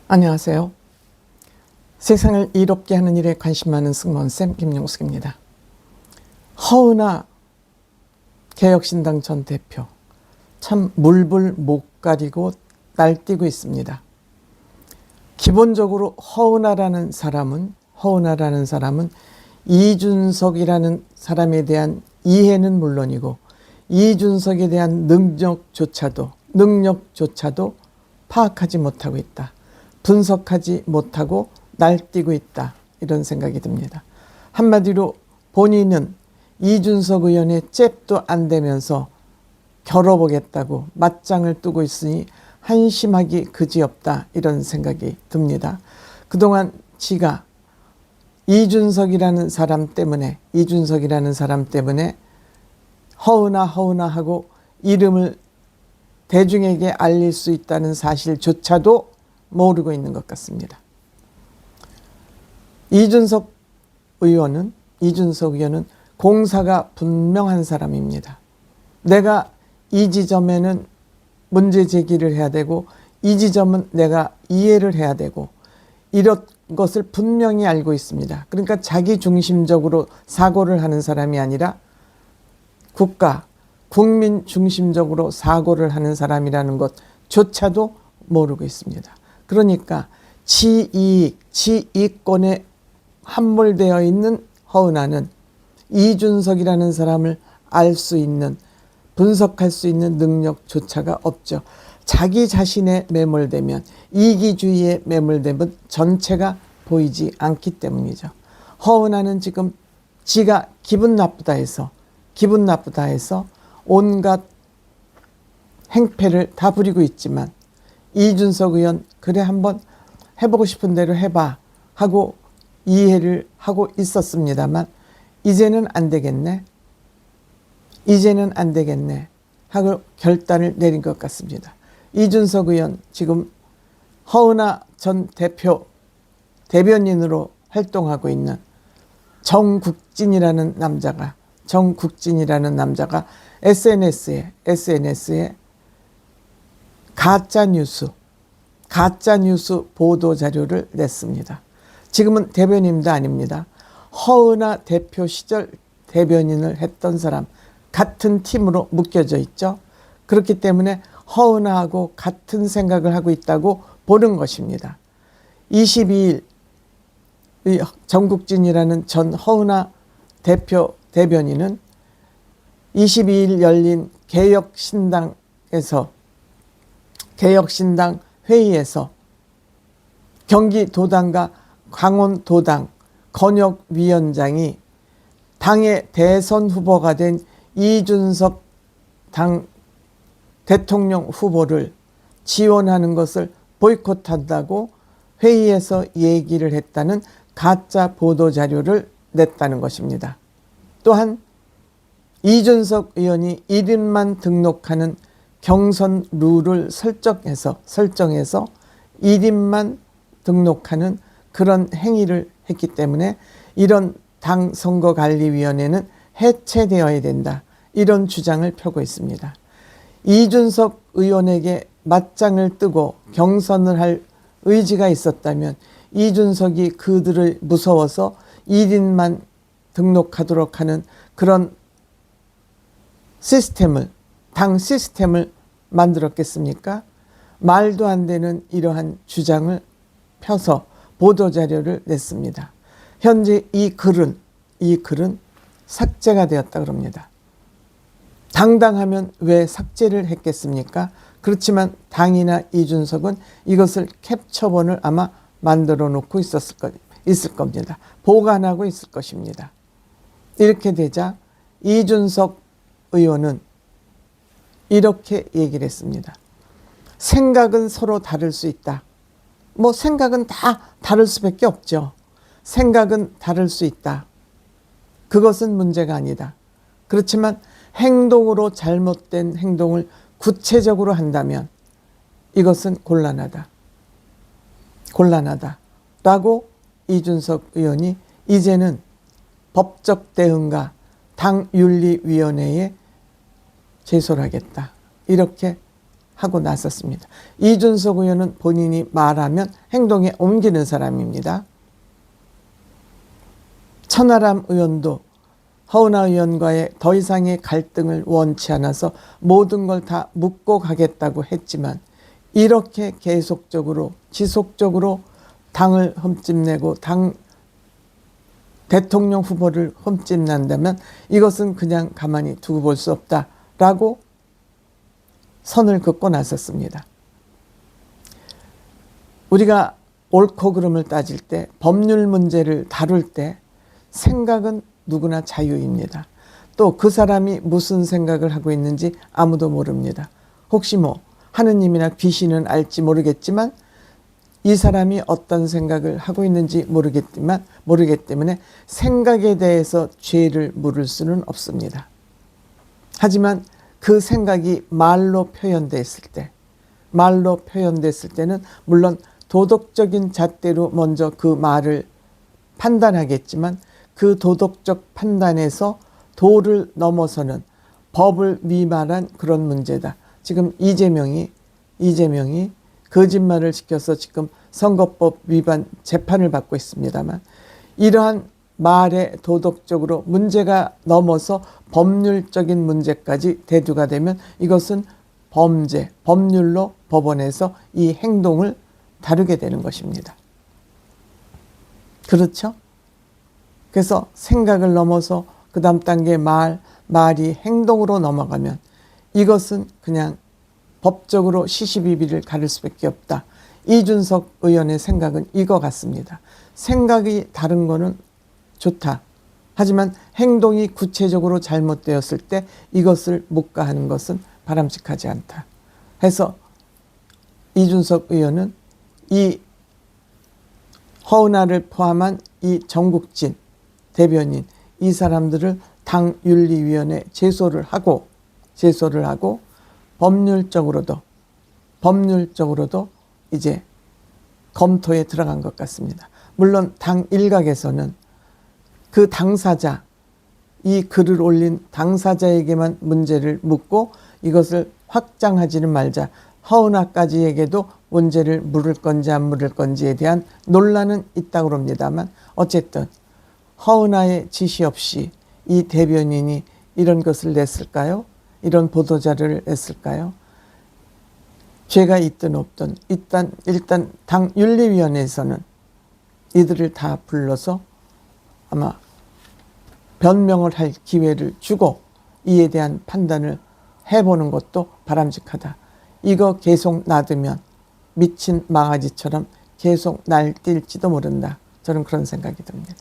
안녕하세요. 세상을 이롭게 하는 일에 관심 많은 승무원쌤 김용숙입니다. 허은하 개혁신당 전 대표, 참 물불 못 가리고 날뛰고 있습니다. 기본적으로 허은하라는 사람은 이준석이라는 사람에 대한 이해는 물론이고 이준석에 대한 능력조차도 파악하지 못하고 있다. 분석하지 못하고 날뛰고 있다. 이런 생각이 듭니다. 한마디로 본인은 이준석 의원의 잽도 안 되면서 겨뤄보겠다고 맞짱을 뜨고 있으니 한심하기 그지없다. 이런 생각이 듭니다. 그동안 지가 이준석이라는 사람 때문에 허은하 하고 이름을 대중에게 알릴 수 있다는 사실조차도 모르고 있는 것 같습니다. 이준석 의원은 공사가 분명한 사람입니다. 내가 이 지점에는 문제 제기를 해야 되고 이 지점은 내가 이해를 해야 되고 이런 것을 분명히 알고 있습니다. 그러니까 자기 중심적으로 사고를 하는 사람이 아니라 국민 중심적으로 사고를 하는 사람이라는 것조차도 모르고 있습니다. 그러니까 지이권에 함몰되어 있는 허은하는 이준석이라는 사람을 알 수 있는, 분석할 수 있는 능력조차가 없죠. 자기 자신에 매몰되면, 이기주의에 매몰되면 전체가 보이지 않기 때문이죠. 허은하는 지금 지가 기분 나쁘다 해서 온갖 행패를 다 부리고 있지만 이준석 의원 그래 한번 해보고 싶은 대로 해봐 하고 이해를 하고 있었습니다만 이제는 안 되겠네 하고 결단을 내린 것 같습니다. 이준석 의원 지금 허은하 전 대표 대변인으로 활동하고 있는 정국진이라는 남자가 SNS에 가짜뉴스 보도 자료를 냈습니다. 지금은 대변인도 아닙니다. 허은하 대표 시절 대변인을 했던 사람, 같은 팀으로 묶여져 있죠. 그렇기 때문에 허은하하고 같은 생각을 하고 있다고 보는 것입니다. 22일 정국진이라는 전 허은하 대변인은 22일 열린 개혁신당 회의에서 경기도당과 강원도당 권역위원장이 당의 대선 후보가 된 이준석 당 대통령 후보를 지원하는 것을 보이콧한다고 회의에서 얘기를 했다는 가짜 보도자료를 냈다는 것입니다. 또한 이준석 의원이 1인만 등록하는 경선 룰을 설정해서 1인만 등록하는 그런 행위를 했기 때문에 이런 당 선거관리위원회는 해체되어야 된다. 이런 주장을 펴고 있습니다. 이준석 의원에게 맞짱을 뜨고 경선을 할 의지가 있었다면 이준석이 그들을 무서워서 1인만 등록하도록 하는 그런 당 시스템을 만들었겠습니까? 말도 안 되는 이러한 주장을 펴서 보도자료를 냈습니다. 현재 이 글은 삭제가 되었다 그럽니다. 당당하면 왜 삭제를 했겠습니까? 그렇지만 당이나 이준석은 이것을 캡처본을 아마 만들어 놓고 있을 겁니다. 보관하고 있을 것입니다. 이렇게 되자 이준석 의원은 이렇게 얘기를 했습니다. 생각은 서로 다를 수 있다. 생각은 다 다를 수밖에 없죠. 생각은 다를 수 있다. 그것은 문제가 아니다. 그렇지만 행동으로 잘못된 행동을 구체적으로 한다면 이것은 곤란하다. 라고 이준석 의원이 이제는 법적 대응과 당윤리위원회에 제소를 하겠다. 이렇게 하고 나섰습니다. 이준석 의원은 본인이 말하면 행동에 옮기는 사람입니다. 천하람 의원도 허은하 의원과의 더 이상의 갈등을 원치 않아서 모든 걸 다 묻고 가겠다고 했지만 이렇게 계속적으로 지속적으로 당을 흠집내고 당 대통령 후보를 흠집난다면 이것은 그냥 가만히 두고 볼 수 없다라고 선을 긋고 나섰습니다. 우리가 옳고 그름을 따질 때, 법률 문제를 다룰 때 생각은 누구나 자유입니다. 또 그 사람이 무슨 생각을 하고 있는지 아무도 모릅니다. 혹시 뭐 하느님이나 귀신은 알지 모르겠지만 이 사람이 어떤 생각을 하고 있는지 모르기 때문에 생각에 대해서 죄를 물을 수는 없습니다. 하지만 그 생각이 말로 표현됐을 때는 물론 도덕적인 잣대로 먼저 그 말을 판단하겠지만 그 도덕적 판단에서 도를 넘어서는 법을 위반한 그런 문제다. 지금 이재명이 거짓말을 시켜서 지금 선거법 위반 재판을 받고 있습니다만 이러한 말에 도덕적으로 문제가 넘어서 법률적인 문제까지 대두가 되면 이것은 범죄, 법률로 법원에서 이 행동을 다루게 되는 것입니다. 그렇죠? 그래서 생각을 넘어서 그 다음 단계 말이 행동으로 넘어가면 이것은 그냥 법적으로 시시비비를 가릴 수밖에 없다. 이준석 의원의 생각은 이거 같습니다. 생각이 다른 거는 좋다. 하지만 행동이 구체적으로 잘못되었을 때 이것을 묵과하는 것은 바람직하지 않다. 해서 이준석 의원은 이 허은하를 포함한 이 정국진 대변인 이 사람들을 당윤리위원회에 제소를 하고 법률적으로도 이제 검토에 들어간 것 같습니다. 물론 당 일각에서는 그 당사자, 이 글을 올린 당사자에게만 문제를 묻고 이것을 확장하지는 말자. 허은하까지에게도 문제를 물을 건지 안 물을 건지에 대한 논란은 있다고 합니다만 어쨌든 허은하의 지시 없이 이 대변인이 이런 것을 냈을까요? 이런 보도자료를 냈을까요? 죄가 있든 없든 일단 당 윤리위원회에서는 이들을 다 불러서 아마 변명을 할 기회를 주고 이에 대한 판단을 해보는 것도 바람직하다. 이거 계속 놔두면 미친 망아지처럼 계속 날뛸지도 모른다. 저는 그런 생각이 듭니다.